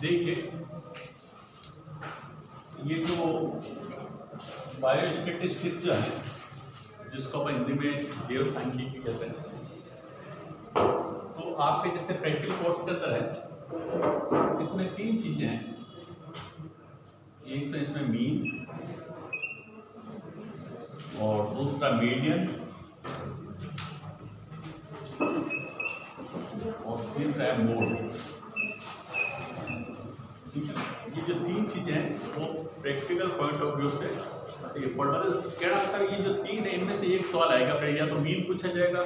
देखिए, ये जो बायोस्टैटिस्टिक्स जो है, जिसको अपन हिंदी में जैव सांख्यिकी कहते हैं, तो आपके जैसे प्रैक्टिकल कोर्स के अंदर है, इसमें 3 चीजें हैं। एक तो इसमें मीन, और दूसरा मीडियन, और तीसरा है मोड। ये जो 3 चीजें हैं वो प्रैक्टिकल पॉइंट ऑफ व्यू से कहना था। ये जो 3 है इनमें से एक सवाल आएगा, फिर या तो मीन पूछा जाएगा,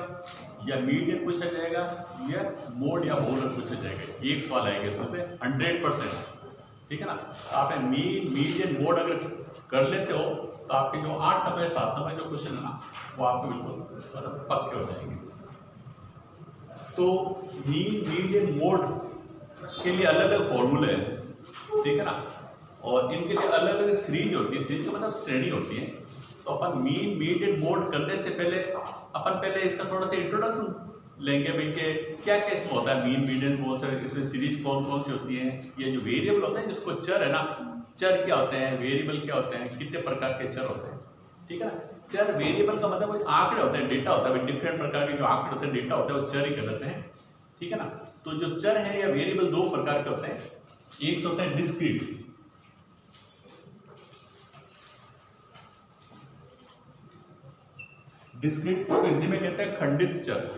या मीडियन पूछा जाएगा, या मोड या मोलर पूछा जाएगा। एक सवाल आएगा इसमें से 100%, ठीक है ना। आपने मीन, मीडियन, मोड अगर कर लेते हो तो आपके जो 8 नंबर 7 नंबर जो क्वेश्चन है ना, वो आपको बिल्कुल मतलब पक्के हो जाएंगे। तो मीन, मीडियन, मोड के लिए अलग अलग फॉर्मूले हैं, ठीक है ना, और इनके लिए अलग अलग सीरीज होती है। सीरीज का मतलब श्रेणी होती है। तो अपन मीन, मीडियन, मोड करने से पहले अपन इसका थोड़ा सा इंट्रोडक्शन लेंगे भाई कि क्या क्या इसमें होता है। मीन, मीडियन, मोड से इसमें सीरीज कौन कौन सी होती है। ये जो वेरिएबल होता है, जिसको चर है ना, चर क्या होते हैं, वेरिएबल क्या होते हैं, कितने प्रकार के चर होते हैं, ठीक है ना। चर, वेरिएबल का मतलब कोई आंकड़े होते हैं, डेटा होता है। डिफरेंट प्रकार के जो आंकड़े होते हैं, डेटा होता है, वो चर ही कहलाते हैं, ठीक है ना। तो जो चर है या वेरिएबल 2 प्रकार के होते हैं। एक होता है डिस्क्रीट, डिस्क्रीट उसको हिंदी में कहते हैं खंडित चर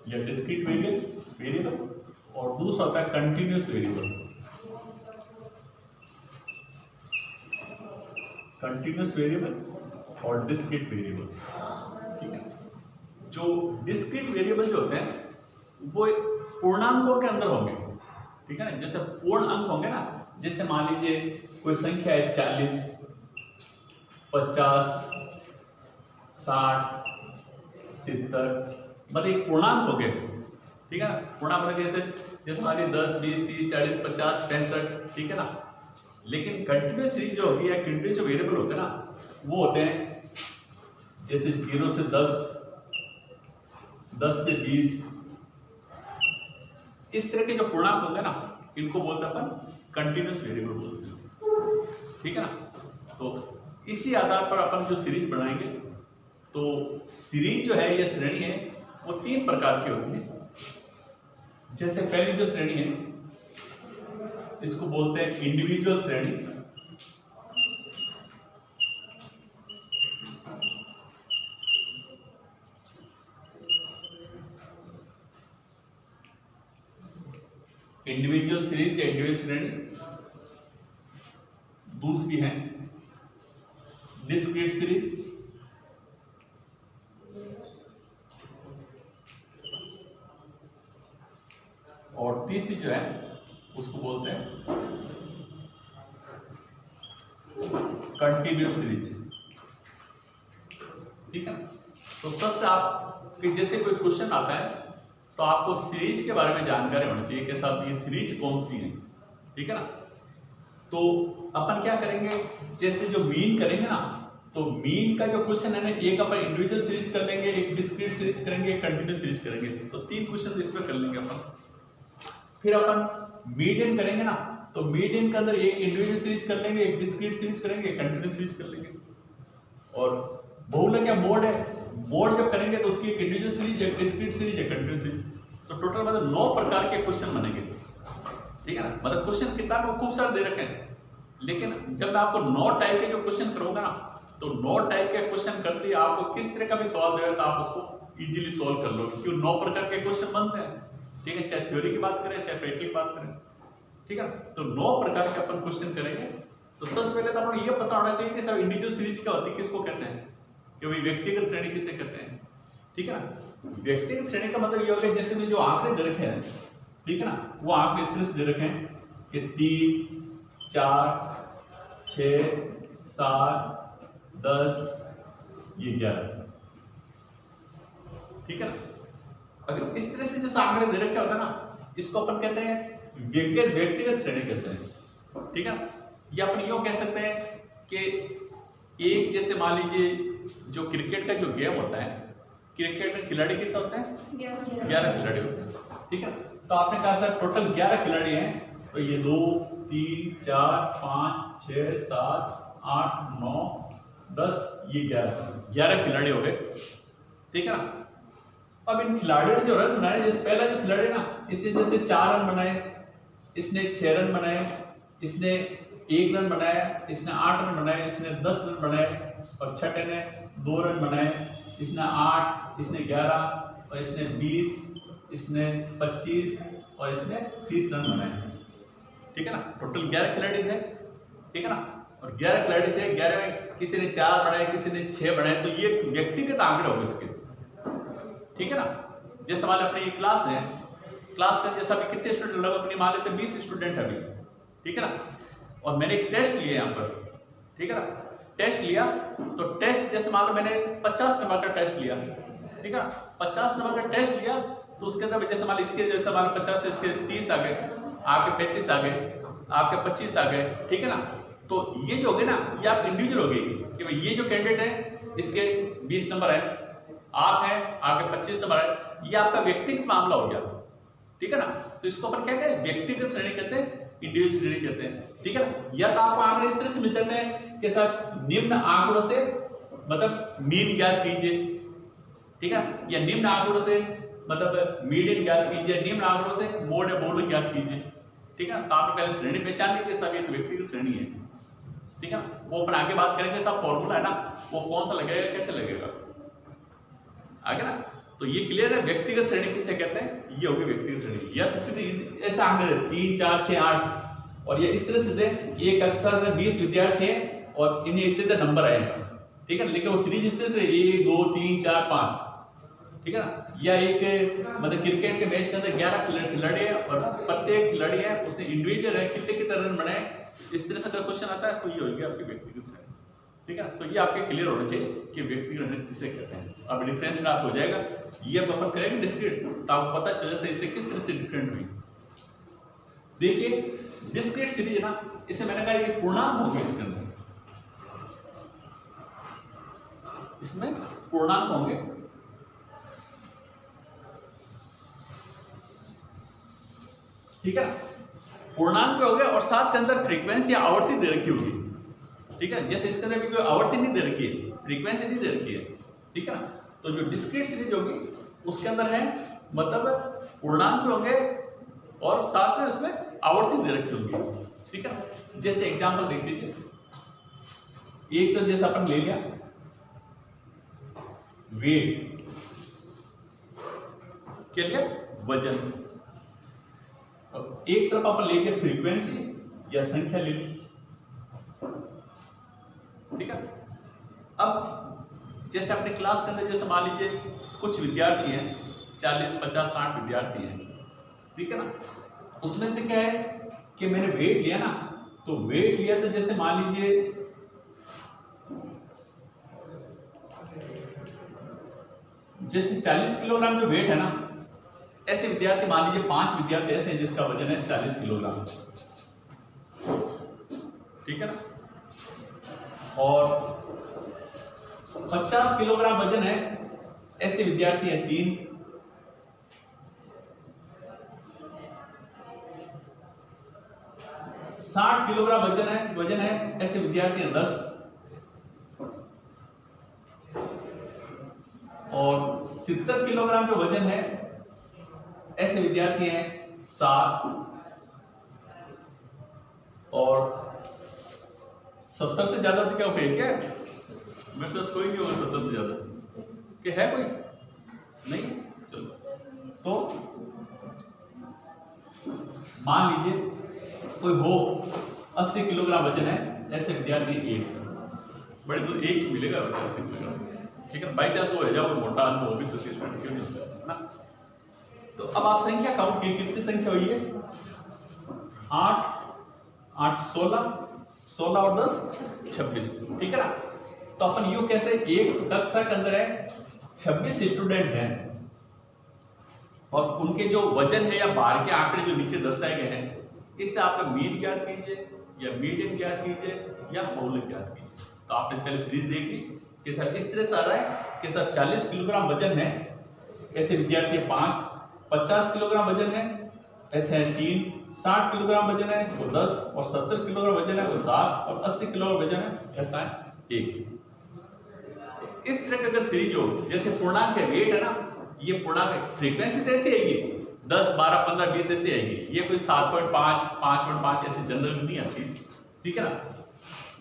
या डिस्क्रीट वेरिएबल, और दूसरा होता है कंटिन्यूअस वेरिएबल। कंटिन्यूअस वेरिएबल और डिस्क्रीट वेरिएबल, ठीक है। जो डिस्क्रीट वेरिएबल जो होते हैं वो पूर्णांकों के अंदर होंगे, ठीक है ना। जैसे पूर्ण अंक होंगे ना, जैसे मान लीजिए कोई संख्या है 40, 50, 60, 70, मतलब एक पूर्णांक हो गए, ठीक है ना। पूर्णांक मतलब जैसे हमारी 10, 20, 30, 40, 50, 65, ठीक है ना। लेकिन कंटिन्यूअस सीरीज जो होगी या कंटिन्यूअस जो वेरिएबल होते हैं ना, वो होते हैं जैसे 0 से 10, 10 से 20, इस तरह के जो पूर्णांक होंगे ना, इनको बोलते हैं अपन कंटिन्यूअस वेरिएबल बोलते हैं, ठीक है ना। तो इसी आधार पर अपन जो सीरीज बनाएंगे, तो सीरीज जो है या श्रेणी है वो 3 प्रकार की होती है। जैसे पहली जो श्रेणी है, इसको बोलते हैं इंडिविजुअल श्रेणी। इंडिविजुअल सीरीज या इंडिविजुअल श्रेणी। दूसरी है डिस्क्रीट सीरीज, और तीसरी जो है उसको बोलते हैं कंटिन्यूअस सीरीज, ठीक है। तो सबसे आपके जैसे कोई क्वेश्चन आता है तो आपको सीरीज के बारे में जानकारी होनी चाहिए कि साहब ये सीरीज कौन सी है, ठीक है ना। तो अपन क्या करेंगे, जैसे जो मीन करेंगे ना, तो मीन का जो क्वेश्चन है ना, एक अपन इंडिविजुअल सीरीज कर लेंगे, एक डिस्क्रीट सीरीज करेंगे, एक कंटिन्यूअस सीरीज करेंगे। तो 3 क्वेश्चन इसमें कर लेंगे अपन। फिर अपन मीडियन करेंगे ना, तो मीडियन के अंदर एक इंडिविजुअल सीरीज कर लेंगे, एक डिस्क्रीट सीरीज करेंगे, एक कंटिन्यूअस सीरीज कर लेंगे। और बहुलक क्या मोड है, मोड जब करेंगे तो उसकी एक इंडिविजुअल सीरीज, एक डिस्क्रीट सीरीज, एक कंटिन्यूअस सीरीज। तो टोटल मतलब 9 प्रकार के क्वेश्चन बनेंगे, ठीक है ना। मतलब क्वेश्चन किताब में खूब सारे दे रखे हैं, लेकिन जब मैं आपको 9 टाइप के जो क्वेश्चन करूंगा ना, तो 9 टाइप के क्वेश्चन करते ही आपको किस तरह का भी सवाल देगा तो आप उसको इजीली सॉल्व कर लो, क्योंकि 9 प्रकार के क्वेश्चन बनते हैं, ठीक है। चाहे थ्योरी की बात करें, चाहे प्रैक्टिकल की बात करें, ठीक है। तो 9 प्रकार के अपन क्वेश्चन करेंगे। तो सबसे पहले तो आपको ये पता होना चाहिए कि सब इंडिविजुअल सीरीज क्या होती है, किसको कहते हैं, कि भाई व्यक्तिगत श्रेणी किसे कहते हैं, ठीक है ना। व्यक्तिगत श्रेणी का मतलब ये हो गया, जैसे में जो आंकड़े दे रखे हैं, ठीक है ना, वो आंकड़े इस तरह से दे रखे हैं कि 3, 4, 6, 7, 10, ये 11, ठीक है ना। अगर इस तरह से जैसे आंकड़े दे रखे होता है ना, इसको अपन कहते हैं व्यक्तिगत श्रेणी कहते हैं, ठीक है। या अपन यूं कह सकते हैं कि एक जैसे मान लीजिए जो क्रिकेट का जो गेम होता है, क्रिकेट में खिलाड़ी कितना होता है, 11 खिलाड़ी होते हैं, ठीक है। तो आपने कहा सर टोटल 11 खिलाड़ी हैं, तो ये 2 3 4 5 6 7 8 9 10 ये 11 खिलाड़ी हो गए, ठीक है ना। अब इन खिलाड़ियों ने जो रन बनाए, जैसे पहला जो खिलाड़ी ना, इसने जैसे 4 रन बनाए, इसने 6 रन बनाए, इसने 1 रन बनाया, इसने 8 रन बनाए, इसने 10 रन बनाए, और छठे ने 2 रन बनाए, इसने 8, इसने 11 और इसने 20, इसने 25 और इसने 30 रन बनाए, ठीक है ना। टोटल 11 खिलाड़ी थे, ठीक है ना। और 11 खिलाड़ी थे, 11 में किसी ने 4 बनाए, किसी ने 6 बनाए, तो ये व्यक्तिगत आंकड़े हो गए इसके, ठीक है ना। जैसे मान लो अपनी क्लास है, क्लास का जैसा अभी कितने स्टूडेंट लगभग अपनी मान लेते 20 स्टूडेंट है अभी, ठीक है ना। और मैंने एक टेस्ट लिया यहाँ पर, ठीक है ना। टेस्ट लिया तो टेस्ट जैसे मान लो मैंने 50 नंबर का टेस्ट लिया, ठीक है। 50 नंबर का टेस्ट लिया तो उसके अंदर जैसे मान इसके जैसे मान 50 से इसके 30 आ गए, आपके 35 आ गए, आपके 25 आ गए, ठीक है ना। तो ये जो हो गए ना, ये आप इंडिविजुअल हो गई कि भाई ये जो कैंडिडेट है इसके 20 नंबर है, आप हैं आपके 25 नंबर है, ये आपका व्यक्तिगत मामला हो गया, ठीक है ना। तो इसको अपन क्या कहते हैं, व्यक्तिगत श्रेणी कहते हैं, इंडिविजुअल श्रेणी कहते हैं, ठीक है ना। या तो आपको आंकड़े इस तरह से मिल जाते हैं कि सर निम्न आंकड़ों से मतलब मीन ज्ञात कीजिए, ठीक है, या निम्न आंकड़ों से मतलब मीडियन ज्ञात कीजिए, निम्न आंकड़ों से मोड या मोड ज्ञात कीजिए, ठीक है ना। तो आपने पहले श्रेणी पहचान ली कि सब एक व्यक्तिगत श्रेणी है, ठीक है ना। वो अपन आगे बात करेंगे, सब फॉर्मूला है ना, वो कौन सा लगेगा कैसे लगेगा आगे ना। तो ये क्लियर है, व्यक्तिगत श्रेणी किसे कहते हैं, ये होगी व्यक्तिगत श्रेणी। या तो सीधे ऐसा आंकड़े 3 4 6 8 और ये इस तरह से थे, एक कक्षा में 20 विद्यार्थी हैं और इन्हें इतने नंबर आए, ठीक है। लेकिन वो सीरीज इस तरह से 1 2 3 4 5, ठीक है ना। या एक मतलब क्रिकेट के मैच के अंदर 11 खिलाड़ी है और प्रत्येक खिलाड़ी है उसने इंडिविजुअल है कितने कितने रन बनाए, इस तरह से अगर क्वेश्चन आता है तो ये होगी आपकी व्यक्तिगत श्रेणी, ठीक है। तो ये आपके क्लियर होना चाहिए कि व्यक्तिगत किसे कहते हैं। अब डिफरेंस आप हो जाएगा, ये अब अपन करेंगे डिस्क्रीट, तो आपको पता चले से इससे किस तरह से डिफरेंट हुई। देखिए डिस्क्रीट सीरीज ना, इसे मैंने कहा ये पूर्णांक होंगे इसके अंदर, इसमें पूर्णांक होंगे, ठीक है। पूर्णांक पे हो गया और साथ के अंदर फ्रीक्वेंसी या आवृत्ति दे रखी होगी, ठीक है। जैसे इसके अंदर भी कोई आवृत्ति नहीं दे रखी है, फ्रीक्वेंसी नहीं दे रखी है, ठीक है ना। तो जो डिस्क्रीट सीरीज होगी उसके अंदर है मतलब पूर्णांक पे होंगे और साथ में उसमें आवृत्ति दे रखी होगी, ठीक है। जैसे एग्जांपल देख लीजिए, एक तो जैसे अपन ले लिया वेट के लिए वजन, एक तरफ अपन ले लिया फ्रीक्वेंसी या संख्या ले ली, ठीक है। अब जैसे अपने क्लास के अंदर जैसे मान लीजिए कुछ विद्यार्थी हैं, 40 50 60 विद्यार्थी हैं, ठीक है ना। उसमें से क्या है कि मैंने वेट लिया ना, तो वेट लिया तो जैसे मान लीजिए जैसे 40 किलोग्राम जो वेट है ना, ऐसे विद्यार्थी मान लीजिए 5 विद्यार्थी ऐसे हैं जिसका वजन है 40 किलोग्राम, ठीक है ना। और 50 किलोग्राम वजन है ऐसे विद्यार्थी हैं 3, 60 किलोग्राम वजन है ऐसे विद्यार्थी हैं 10, और 70 किलोग्राम जो वजन है ऐसे विद्यार्थी हैं 7, और 70 से ज्यादा तो क्या हो गया, मेरे साथ कोई नहीं होगा 70 से ज्यादा, क्या है कोई नहीं। चलो तो मान लीजिए कोई हो 80 किलोग्राम वजन है ऐसे विद्यार्थी एक, बड़े तो एक ही मिलेगा 80 किलोग्राम, ठीक है। बाई चांस वो है जब मोटा आदमी वो भी 70 क्यों नहीं है ना। तो अब आप संख्या काउंट की, कितनी संख्या हुई है 8 8 16 16 और 10 26, ठीक है ना। तो अपन यूं कैसे, एक कक्षा के अंदर है 26 स्टूडेंट हैं और उनके जो वजन है या बाहर के आंकड़े जो नीचे दर्शाए गए हैं, इससे आपका मीन ज्ञात कीजिए या मीडियन ज्ञात कीजिए या मौलिक ज्ञात कीजिए। तो आपने पहले सीरीज देख ली कि सर इस तरह से आ रहा है कि सर 40 किलोग्राम वजन है ऐसे विद्यार्थी 5, 50 किलोग्राम वजन है ऐसे हैं 3, 60 किलोग्राम वजन है वो 10, और 70 किलोग्राम वजन है वो 7, और 80 किलोग्राम वजन है ऐसा है 1। इस तरह की अगर सीरीज हो, जैसे पूर्णांक के वेट है ना, ये पूर्णांक फ्रीक्वेंसी तो ऐसी आएगी 10, 12, 15, 20 ऐसी आएगी, ये कोई 7.5, 5.5 ऐसी जनरल नहीं आती, ठीक है ना।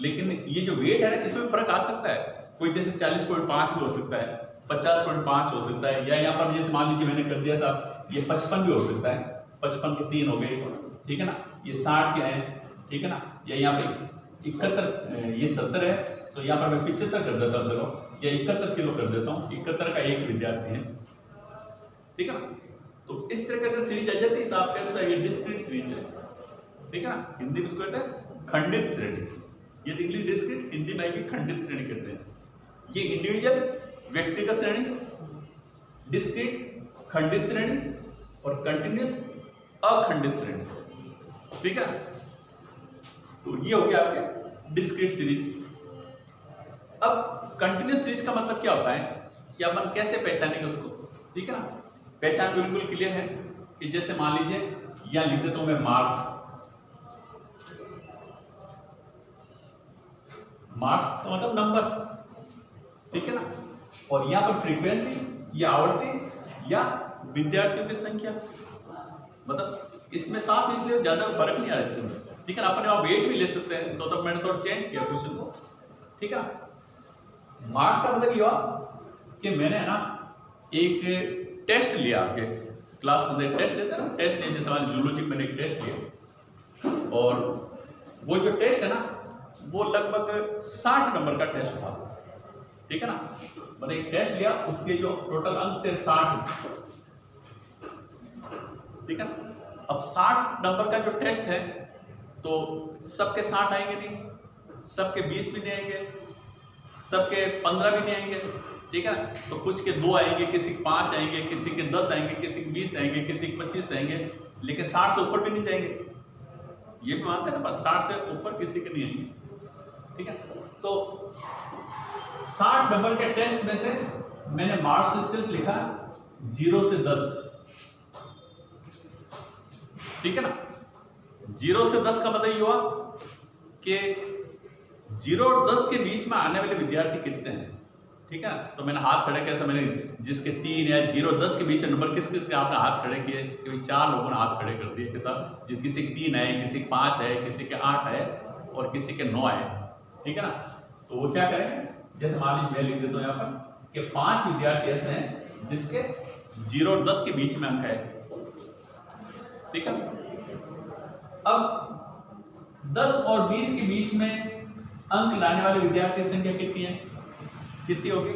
लेकिन ये जो वेट है ना, इसमें फर्क आ सकता है, कोई जैसे 40.5 भी हो सकता है, 50.5 हो सकता है, या यहाँ पर जैसे मान लीजिए मैंने कर दिया साहब ये 55 भी हो सकता है, 55 के 3 हो गए, ठीक है ना। ये 60 के हैं, ठीक है ना। या यहाँ पे 71, ये 70 है, तो यहाँ पर मैं 75 कर देता हूँ, चलो, या 71 किलो कर देता हूँ, 71 का एक विद्यार्थी है, ठीक है ना। तो इस तरह की अगर सीरीज आ जाती है तो आपके अनुसार ये डिस्क्रीट सीरीज है, ठीक है ना। हिंदी में इसको कहते हैं खंडित श्रेणी, ये देख लीजिए डिस्क्रीट, हिंदी में भी खंडित श्रेणी कहते हैं। ये इंडिविजुअल व्यक्तिगत श्रेणी, डिस्क्रीट खंडित श्रेणी, और कंटिन्यूअस अखंडित श्रेणी, ठीक है। तो ये हो गया आपके डिस्क्रीट सीरीज। अब कंटिन्यूअस सीरीज का मतलब क्या होता है कि अपन कैसे पहचानेंगे उसको, ठीक है ना। पहचान बिल्कुल क्लियर है कि जैसे मान लीजिए यहां लिख देता हूं मैं मार्क्स का मतलब नंबर, ठीक है ना। और यहां पर फ्रीक्वेंसी या आवृत्ति या विद्यार्थियों की संख्या, मतलब इसमें साफ इसलिए ज्यादा फर्क नहीं आ रहा इसके अंदर, ठीक है ना। अपन आप वेट भी ले सकते हैं, तो तब मैंने थोड़ा चेंज किया क्वेश्चन को, ठीक है। मार्क्स का मतलब ये हुआ कि मैंने है ना एक टेस्ट लिया, आपके क्लास में एक टेस्ट लेते हैं ना, टेस्ट लिया, जैसे मान जूलॉजी में मैंने एक टेस्ट लिया, और वो जो टेस्ट है ना वो लगभग 60 नंबर का टेस्ट था, ठीक है ना। मतलब एक टेस्ट लिया, उसके जो टोटल अंक थे 60, ठीक है ना। अब 60 नंबर का जो टेस्ट है तो सबके 60 आएंगे नहीं, सबके 20 भी नहीं आएंगे, सबके 15 भी नहीं आएंगे, ठीक है ना। तो कुछ के 2 आएंगे, किसी के 5 आएंगे, किसी के 10 आएंगे, किसी के 20 आएंगे, किसी के 25 आएंगे, लेकिन 60 से ऊपर भी नहीं जाएंगे, ये भी मानते हैं ना, पर 60 से ऊपर किसी के नहीं आएंगे, ठीक है। तो 60 नंबर के टेस्ट में से मैंने मार्क्स स्किल्स लिखा 0 से 10, ठीक है ना। 0 से 10 का मतलब ये हुआ कि 0 और 10 के बीच में आने वाले विद्यार्थी कितने हैं, ठीक है। तो मैंने हाथ खड़े किया, मैंने जिसके 3 या 0 और 10 के बीच में नंबर किस किस के आपने हाथ खड़े किए, क्योंकि 4 लोगों ने हाथ खड़े कर दिए के साथ, जिस किसी के 3 है, किसी के 5 है, किसी के 8 है, और किसी के 9 है, ठीक है ना। तो वो क्या करेंगे, जैसे मान लीजिए मैं लिख देता हूँ यहाँ पर कि 5 विद्यार्थी ऐसे हैं जिसके 0 और 10 के बीच में अंक है, ठीक है। अब 10 और 20 के बीच में अंक लाने वाले विद्यार्थी संख्या कितनी है, कितनी होगी,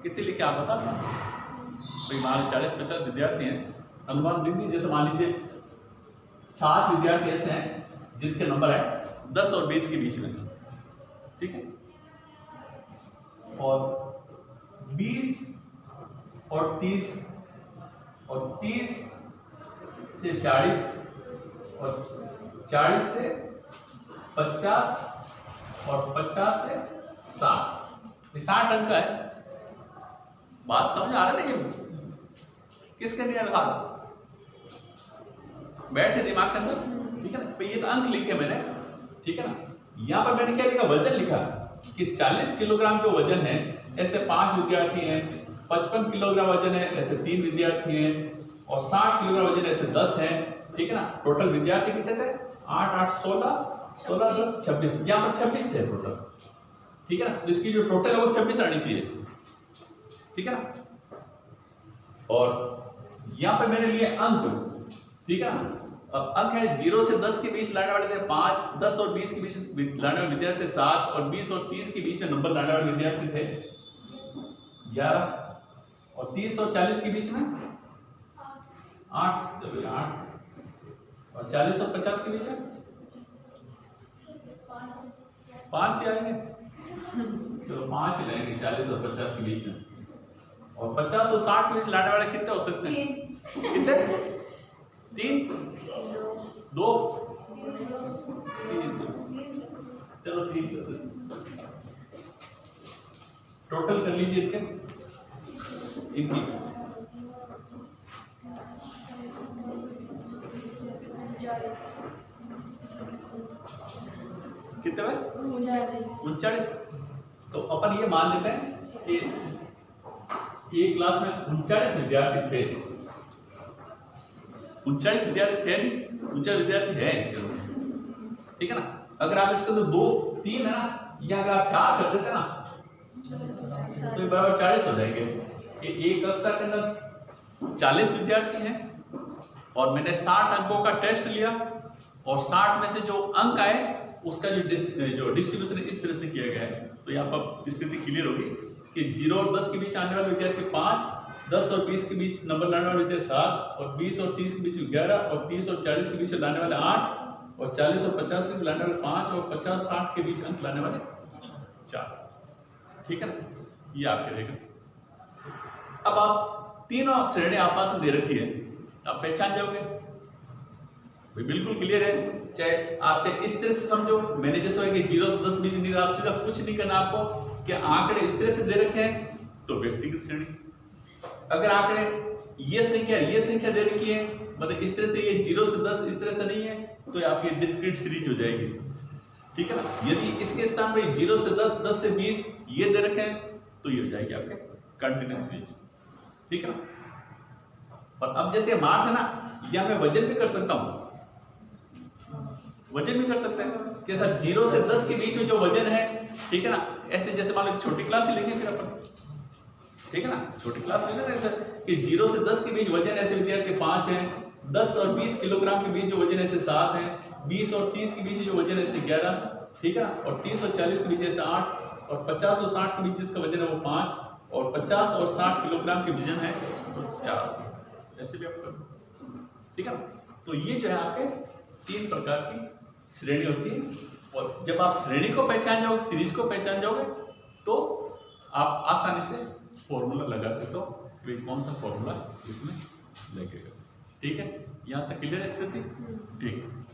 कितनी लिखे आप बता भाई। मान लीजिए 40-50 विद्यार्थी हैं, अनुमान दीजिए, जैसे मान लीजिए 7 विद्यार्थी ऐसे हैं जिसके नंबर है 10 और 20 के बीच में, ठीक है। और 20 और 30 और 30 से 40 और 40 से 50 और 50 से 60, 60 अंक का है। बात समझ आ रहा है नहीं, किसके नहीं रखा बैठे दिमाग के अंदर, ठीक है ना। ये तो अंक लिखे मैंने, ठीक है ना। यहां पर मैंने क्या लिखा, वजन लिखा कि 40 किलोग्राम जो वजन है ऐसे 5 विद्यार्थी हैं, 55 किलोग्राम वजन है ऐसे 3 विद्यार्थी हैं, और 60 किलोग्राम वजन ऐसे 10 हैं, ठीक है ना। टोटल विद्यार्थी कितने थे, 8 8 16 16 10 26, यहाँ पर 26 थे टोटल, ठीक है ना। तो इसकी जो टोटल है वो 26 आनी चाहिए, ठीक है ना। और यहाँ पर मैंने लिए अंक, ठीक है ना। अब अंक है 0 से 10 के बीच लाने वाले थे 5, 10 और 20 के बीच लाने वाले विद्यार्थी थे 7, और 20 और 30 के बीच में नंबर लाने वाले विद्यार्थी थे 11, और 30 और 40 के बीच में 8, चलो 8, और 40 और 50 के बीच में 5 ही आएंगे, चलो 5 ही लेंगे 40 और 50 के बीच में। और 50 और 60 के बीच लाने वाले कितने हो सकते हैं, कितने, 3 2 3, चलो 3 टोटल कर लीजिए इनकी कितने हुए? 39। तो अपन ये मान लेते हैं कि एक क्लास में 39 विद्यार्थी थे। 39 विद्यार्थी थे नहीं, 39 विद्यार्थी है इसके अंदर, ठीक है ना। अगर आप इसके अंदर 2 3 है ना, या अगर आप 4 कर देते ना तो ये बराबर 40 हो जाएंगे। एक कक्षा के अंदर 40 विद्यार्थी हैं और मैंने 60 अंकों का टेस्ट लिया और 60 में से जो अंक आए उसका जो डिस्ट्रीब्यूशन इस तरह से किया गया है। तो यहाँ पर स्थिति क्लियर होगी कि 0 और 10 के बीच आने वाले विद्यार्थी 5, 10 और 20 के बीच नंबर लाने वाले विद्यार्थी 7, और 20 और 30 के बीच 11, और 30 और 40 के बीच लाने वाले 8, और 40 और 50 के बीच लाने वाले 5, और 50-60 के बीच अंक लाने वाले 4। ठीक है ना, ये आपके रहेगा। अब आप तीनों श्रेणी आपस में दे रखी है, आप पहचान जाओगे, बिल्कुल क्लियर है। चाहे इस तरह से समझो, मैंने जैसे कि 0 से 10 बीच नहीं, आप सिर्फ कुछ नहीं करना आपको कि आंकड़े इस तरह से दे रखे हैं तो व्यक्तिगत श्रेणी। अगर आंकड़े ये संख्या दे रखी है, मतलब इस तरह से ये 0 से 10 इस तरह से नहीं है, तो आपकी डिस्क्रीट सीरीज हो जाएगी, ठीक है ना। यदि इसके स्थान पे 0 से 10, 10 से 20 ये दे रखे हैं तो ये हो जाएगी आपके कंटिन्यूअस सीरीज, ठीक है ना। और अब जैसे मार्क्स है ना, या मैं वजन भी कर सकता हूं, वजन भी कर सकते हैं कि सर 0 से 10 के बीच में जो वजन है, ठीक है ना, ऐसे जैसे मान लो छोटी क्लास ही लेंगे फिर अपन, ठीक है ना, छोटी क्लास ले लेते हैं सर कि 0 से 10 के बीच वजन ऐसे विद्यार्थी 5 हैं, 10 और 20 किलोग्राम के बीच जो वजन ऐसे 7 हैं, 20 और 30 के बीच जो वजन ऐसे 11, ठीक है ना, और 30 और 40 के बीच ऐसे 8, और 50 और 60 के बीच जिसका वजन है वो 5, और 50 और 60 किलोग्राम के वजन है तो 4, ऐसे भी आप करो, ठीक है ना। तो ये जो है आपके 3 प्रकार की श्रेणी होती है, और जब आप श्रेणी को पहचान जाओगे, सीरीज को पहचान जाओगे, तो आप आसानी से फॉर्मूला लगा सकते हो कि कौन सा फॉर्मूला इसमें लगेगा, ठीक है। यहाँ तक क्लियर है स्थिति, ठीक है।